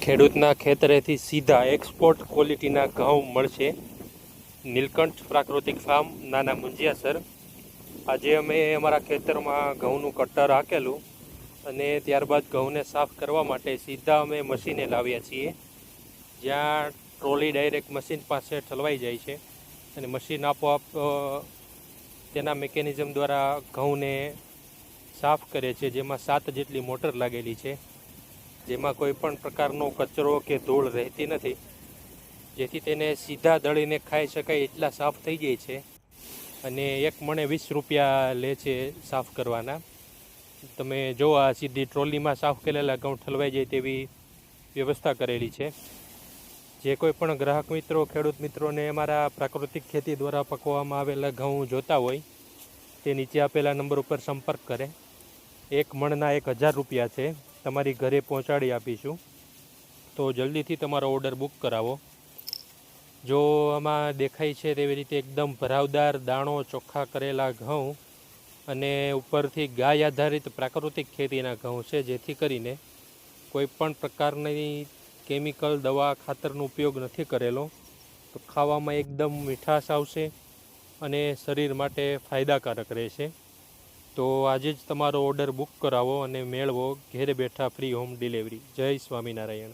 ખેડૂતના ખેતરેથી સીધા એક્સપોર્ટ ક્વોલિટીના ઘઉં મળશે. નીલકંઠ પ્રાકૃતિક ફાર્મ, નાના મુંજિયાસર. આજે અમે અમારા ખેતરમાં ઘઉંનું કટ્ટર હાકેલું અને ત્યારબાદ ઘઉંને સાફ કરવા માટે સીધા અમે મશીને લાવ્યા છીએ, જ્યાં ટ્રોલી ડાયરેક્ટ મશીન પાસે ઠલવાઈ જાય છે અને મશીન આપોઆપ તેના મિકેનિઝમ દ્વારા ઘઉંને સાફ કરે છે, જેમાં 7 જેટલી મોટર લાગેલી છે, જેમાં કોઈ પણ પ્રકારનો કચરો કે ધૂળ રહેતી નથી, જેથી તેને સીધા દળીને ખાઈ શકાય એટલા સાફ થઈ જાય છે. અને 1 મણે 20 રૂપિયા લે છે સાફ કરવાના. તમે જો આ સીધી ટ્રોલીમાં સાફ કરેલા ઘઉં ઠલવાઈ જાય તેવી વ્યવસ્થા કરેલી છે. જે કોઈ પણ ગ્રાહક મિત્રો, ખેડૂત મિત્રોને અમારા પ્રાકૃતિક ખેતી દ્વારા પકવવામાં આવેલા ઘઉં જોતા હોય તે નીચે આપેલા નંબર ઉપર સંપર્ક કરે. 1 મણના 1000 રૂપિયા છે, તમારી ઘરે પહોંચાડી આપીશું. તો જલ્દીથી તમારો ઓર્ડર બુક કરાવો. જો આમાં દેખાય છે તેવી રીતે એકદમ ભરાવદાર દાણો ચોખ્ખા કરેલા ઘઉં અને ઉપરથી ગાય આધારિત પ્રાકૃતિક ખેતીના ઘઉં છે, જેથી કરીને કોઈ પણ પ્રકારની કેમિકલ, દવા, ખાતરનો ઉપયોગ નથી કરેલો. તો ખાવામાં એકદમ મીઠાશ આવશે અને શરીર માટે ફાયદાકારક રહેશે. તો આજે જ તમારો ઓર્ડર બુક કરાવો અને મેળવો ઘેર બેઠા ફ્રી હોમ ડિલિવરી. જય સ્વામિનારાયણ.